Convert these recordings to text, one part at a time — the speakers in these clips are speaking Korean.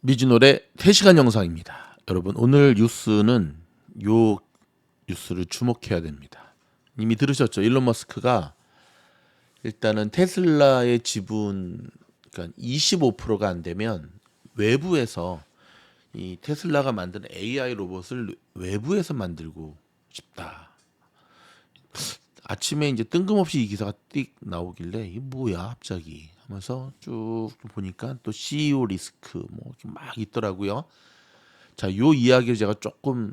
미즈노의 3시간 영상입니다. 여러분 오늘 뉴스는 요 뉴스를 주목해야 됩니다. 이미 들으셨죠? 일론 머스크가 일단은 테슬라의 지분 그러니까 25%가 안 되면 외부에서 이 테슬라가 만든 AI 로봇을 외부에서 만들고 싶다. 아침에 이제 뜬금없이 이 기사가 띡 나오길래 이게 뭐야 갑자기 하면서 쭉 보니까 또 CEO 리스크 뭐 이렇게 막 있더라고요. 자, 요 이야기를 제가 조금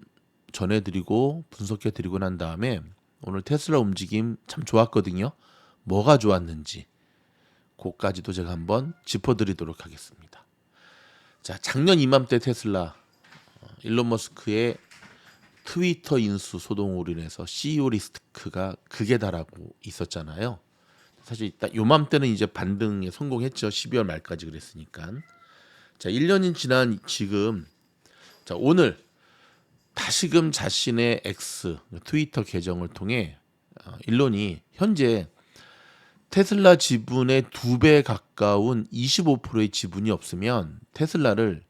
전해드리고 분석해드리고 난 다음에 오늘 테슬라 움직임 참 좋았거든요. 뭐가 좋았는지 그까지도 제가 한번 짚어드리도록 하겠습니다. 자, 작년 이맘때 테슬라 일론 머스크의 트위터 인수 소동으로 인해서 CEO 리스크가 극에 달하고 있었잖아요. 사실 딱 요맘때는 이제 반등에 성공했죠. 12월 말까지 그랬으니까. 자, 1년이 지난 지금 자, 오늘 다시금 자신의 X 트위터 계정을 통해 일론이 현재 테슬라 지분의 2배 가까운 25%의 지분이 없으면 테슬라를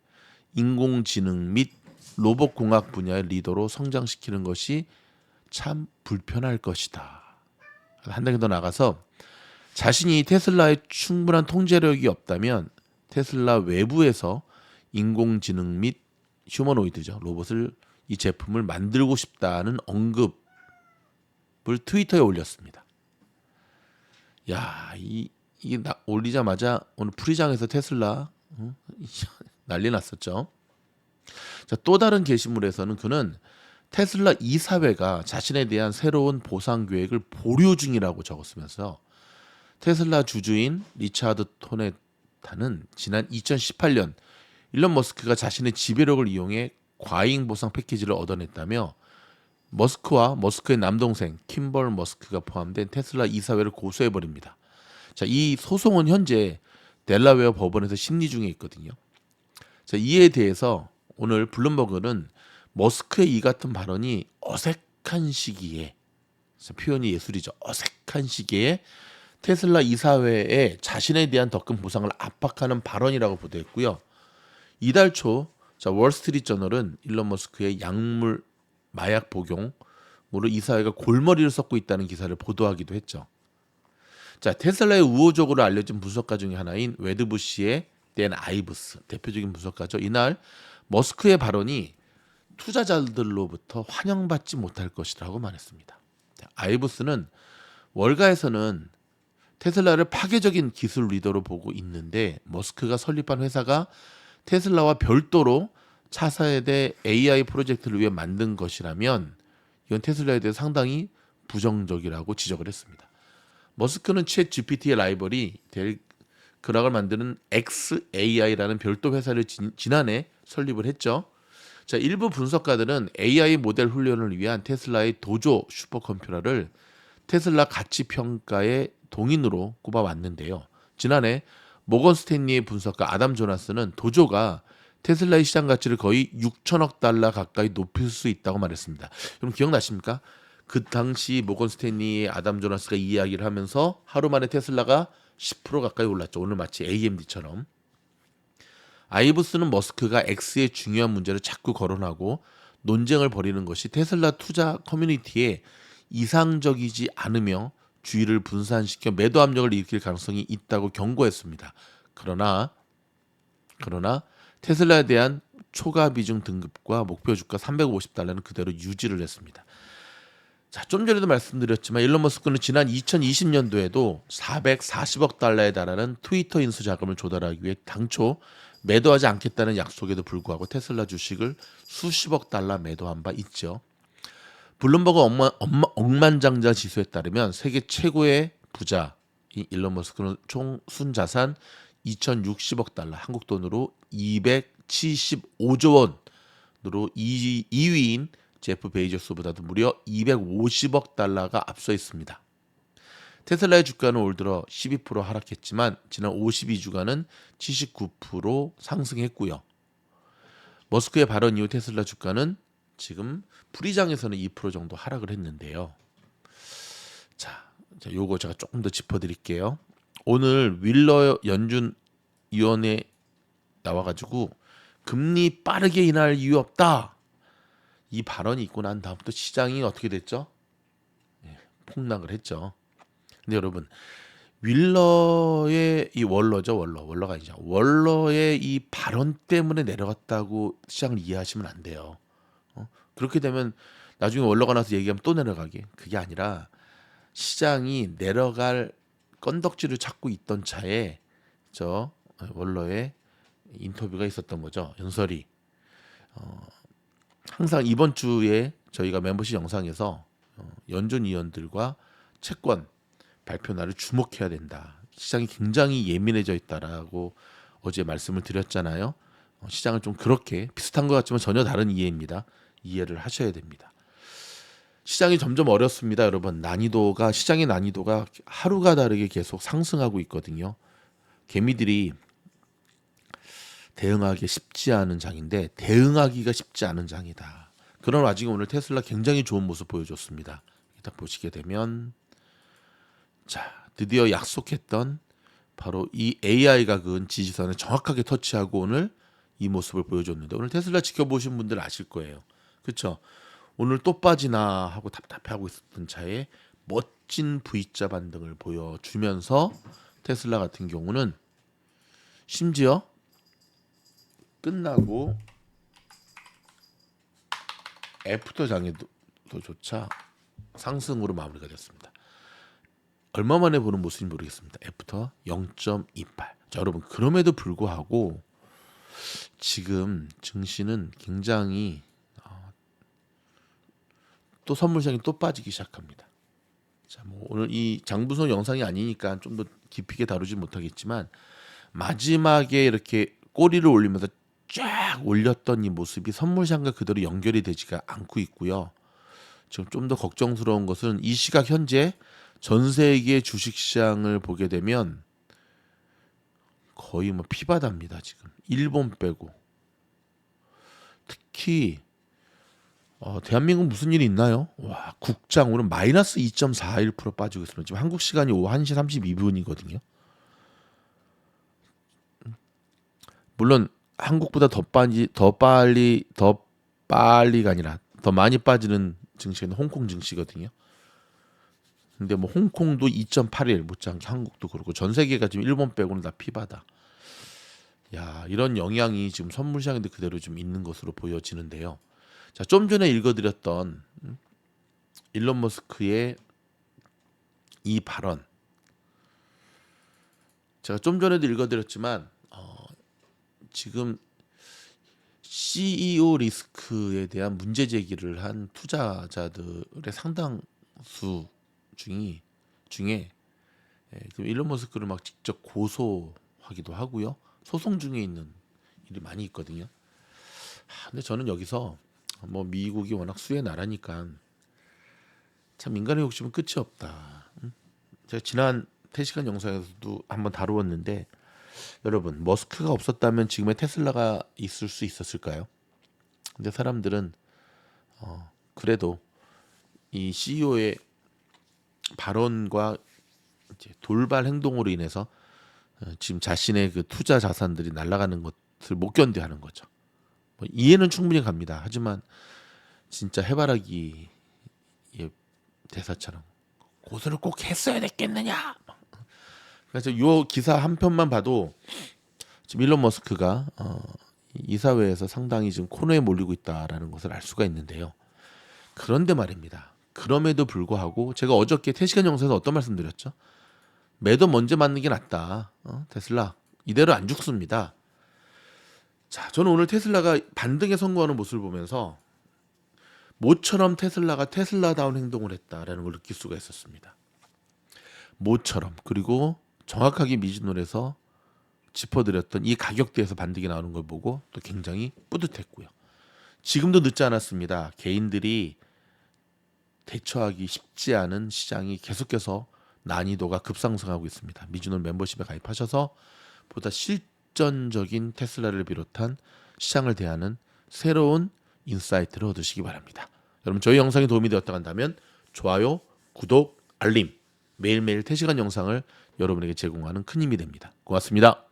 인공지능 및 로봇공학 분야의 리더로 성장시키는 것이 참 불편할 것이다. 한 단계 더 나가서 자신이 테슬라의 충분한 통제력이 없다면 테슬라 외부에서 인공지능 및 휴머노이드죠. 로봇을 이 제품을 만들고 싶다는 언급을 트위터에 올렸습니다. 야, 이게 올리자마자 오늘 프리장에서 테슬라 난리 났었죠. 자, 또 다른 게시물에서는 그는 테슬라 이사회가 자신에 대한 새로운 보상 계획을 보류 중이라고 적었으면서 테슬라 주주인 리차드 토네타는 지난 2018년 일론 머스크가 자신의 지배력을 이용해 과잉 보상 패키지를 얻어냈다며 머스크와 머스크의 남동생 킴벌 머스크가 포함된 테슬라 이사회를 고소해버립니다. 자, 이 소송은 현재 델라웨어 법원에서 심리 중에 있거든요. 자, 이에 대해서 오늘 블룸버그는 머스크의 이 같은 발언이 어색한 시기에 표현이 예술이죠. 어색한 시기에 테슬라 이사회에 자신에 대한 더 큰 보상을 압박하는 발언이라고 보도했고요. 이달 초 월스트리트저널은 일론 머스크의 약물 마약 복용으로 이사회가 골머리를 썩고 있다는 기사를 보도하기도 했죠. 자, 테슬라의 우호적으로 알려진 분석가 중에 하나인 웨드부시의 댄 아이브스 대표적인 분석가죠. 이날 머스크의 발언이 투자자들로부터 환영받지 못할 것이라고 말했습니다. 자, 아이브스는 월가에서는 테슬라를 파괴적인 기술 리더로 보고 있는데 머스크가 설립한 회사가 테슬라와 별도로 차세대 AI 프로젝트를 위해 만든 것이라면 이건 테슬라에 대해 상당히 부정적이라고 지적을 했습니다. 머스크는 챗 GPT의 라이벌이 될 그락을 만드는 xAI라는 별도 회사를 지난해 설립을 했죠. 자, 일부 분석가들은 AI 모델 훈련을 위한 테슬라의 도조 슈퍼컴퓨터를 테슬라 가치 평가의 동인으로 꼽아왔는데요. 지난해 모건 스탠리의 분석가 아담 조나스는 도조가 테슬라의 시장 가치를 거의 6천억 달러 가까이 높일 수 있다고 말했습니다. 여러분 기억나십니까? 그 당시 모건 스탠리의 아담 조나스가 이 이야기를 하면서 하루 만에 테슬라가 10% 가까이 올랐죠. 오늘 마치 AMD처럼. 아이브스는 머스크가 X의 중요한 문제를 자꾸 거론하고 논쟁을 벌이는 것이 테슬라 투자 커뮤니티에 이상적이지 않으며 주의를 분산시켜 매도 압력을 일으킬 가능성이 있다고 경고했습니다. 그러나 테슬라에 대한 초과 비중 등급과 목표 주가 350달러는 그대로 유지를 했습니다. 자, 좀 전에도 말씀드렸지만 일론 머스크는 지난 2020년도에도 440억 달러에 달하는 트위터 인수 자금을 조달하기 위해 당초 매도하지 않겠다는 약속에도 불구하고 테슬라 주식을 수십억 달러 매도한 바 있죠. 블룸버그 억만장자 지수에 따르면 세계 최고의 부자 일론 머스크는 총 순자산 2,060억 달러, 한국 돈으로 275조 원으로 2위인 제프 베이조스보다도 무려 250억 달러가 앞서 있습니다. 테슬라의 주가는 올 들어 12% 하락했지만 지난 52주간은 79% 상승했고요. 머스크의 발언 이후 테슬라 주가는 지금 프리장에서는 2% 정도 하락을 했는데요. 자, 요거 제가 조금 더 짚어드릴게요. 오늘 윌러 연준 위원회 나와가지고 금리 빠르게 인하할 이유 없다. 이 발언이 있고 난 다음부터 시장이 어떻게 됐죠? 폭락을 했죠. 근데 여러분, 윌러의 이 월러가 아니죠. 월러의 이 발언 때문에 내려갔다고 시장을 이해하시면 안 돼요. 그렇게 되면 나중에 월러가 나서 얘기하면 또 내려가게. 그게 아니라 시장이 내려갈 건덕지를 찾고 있던 차에 저 월러의 인터뷰가 있었던 거죠. 연설이. 항상 이번 주에 저희가 멤버십 영상에서 연준 위원들과 채권 발표 날을 주목해야 된다. 시장이 굉장히 예민해져 있다라고 어제 말씀을 드렸잖아요. 시장은 좀 그렇게 비슷한 것 같지만 전혀 다른 이해입니다. 이해를 하셔야 됩니다. 시장이 점점 어렵습니다, 여러분. 시장의 난이도가 하루가 다르게 계속 상승하고 있거든요. 개미들이 대응하기 쉽지 않은 장인데 대응하기가 쉽지 않은 장이다. 그런 와중에 오늘 테슬라 굉장히 좋은 모습 보여줬습니다. 일단 보시게 되면 자, 드디어 약속했던 바로 이 AI가 그은 지지선을 정확하게 터치하고 오늘 이 모습을 보여줬는데 오늘 테슬라 지켜보신 분들 아실 거예요. 그렇죠? 오늘 또 빠지나 하고 답답해하고 있었던 차에 멋진 V자 반등을 보여주면서 테슬라 같은 경우는 심지어 끝나고 애프터 장에도조차 상승으로 마무리가 됐습니다. 얼마 만에 보는 모습인지 모르겠습니다. 애프터 0.28. 자, 여러분, 그럼에도 불구하고 지금 증시는 굉장히 또 선물 시장이 또 빠지기 시작합니다. 자, 뭐 오늘 이 장부선 영상이 아니니까 좀 더 깊이 있게 다루지 못하겠지만 마지막에 이렇게 꼬리를 올리면서 쫙 올렸던 이 모습이 선물 시장과 그대로 연결이 되지가 않고 있고요. 지금 좀 더 걱정스러운 것은 이 시각 현재 전 세계 주식 시장을 보게 되면 거의 뭐 피바다입니다. 지금 일본 빼고 특히 대한민국 무슨 일이 있나요? 와, 국장 오늘 마이너스 2.41% 빠지고 있습니다. 지금 한국 시간이 오후 1시 32분이거든요. 물론 한국보다 더 빨리가 아니라 더 많이 빠지는 증시는 홍콩 증시거든요. 근데 뭐 홍콩도 2.81 못지않게 한국도 그렇고 전 세계가 지금 일본 빼고는 다 피바다. 야, 이런 영향이 지금 선물 시장인데 그대로 좀 있는 것으로 보여지는데요. 자, 좀 전에 읽어드렸던 일론 머스크의 이 발언, 제가 좀 전에도 읽어드렸지만 지금 CEO 리스크에 대한 문제 제기를 한 투자자들의 상당수 중에 지금 일론 머스크를 막 직접 고소하기도 하고요. 소송 중에 있는 일이 많이 있거든요. 근데 저는 여기서 뭐 미국이 워낙 수의 나라니까 참 인간의 욕심은 끝이 없다. 제가 지난 3시간 영상에서도 한번 다루었는데 여러분, 머스크가 없었다면 지금의 테슬라가 있을 수 있었을까요? 근데 사람들은 그래도 이 CEO의 발언과 이제 돌발 행동으로 인해서 지금 자신의 그 투자 자산들이 날아가는 것을 못 견뎌하는 거죠. 뭐 이해는 충분히 갑니다. 하지만 진짜 해바라기의 대사처럼 고소를 꼭 했어야 됐겠느냐. 그래서 이 기사 한 편만 봐도 지금 일론 머스크가 이사회에서 상당히 지금 코너에 몰리고 있다라는 것을 알 수가 있는데요. 그런데 말입니다. 그럼에도 불구하고 제가 어저께 3시간 영상에서 어떤 말씀드렸죠? 매도 먼저 맞는 게 낫다. 테슬라 이대로 안 죽습니다. 자, 저는 오늘 테슬라가 반등에 성공하는 모습을 보면서 모처럼 테슬라가 테슬라다운 행동을 했다라는 걸 느낄 수가 있었습니다. 모처럼. 그리고 정확하게 미즈노에서 짚어드렸던 이 가격대에서 반등이 나오는 걸 보고 또 굉장히 뿌듯했고요. 지금도 늦지 않았습니다. 개인들이 대처하기 쉽지 않은 시장이 계속해서 난이도가 급상승하고 있습니다. 미즈노 멤버십에 가입하셔서 보다 실전적인 테슬라를 비롯한 시장을 대하는 새로운 인사이트를 얻으시기 바랍니다. 여러분, 저희 영상이 도움이 되었다 한다면 좋아요, 구독, 알림, 매일매일 3시간 영상을 여러분에게 제공하는 큰 힘이 됩니다. 고맙습니다.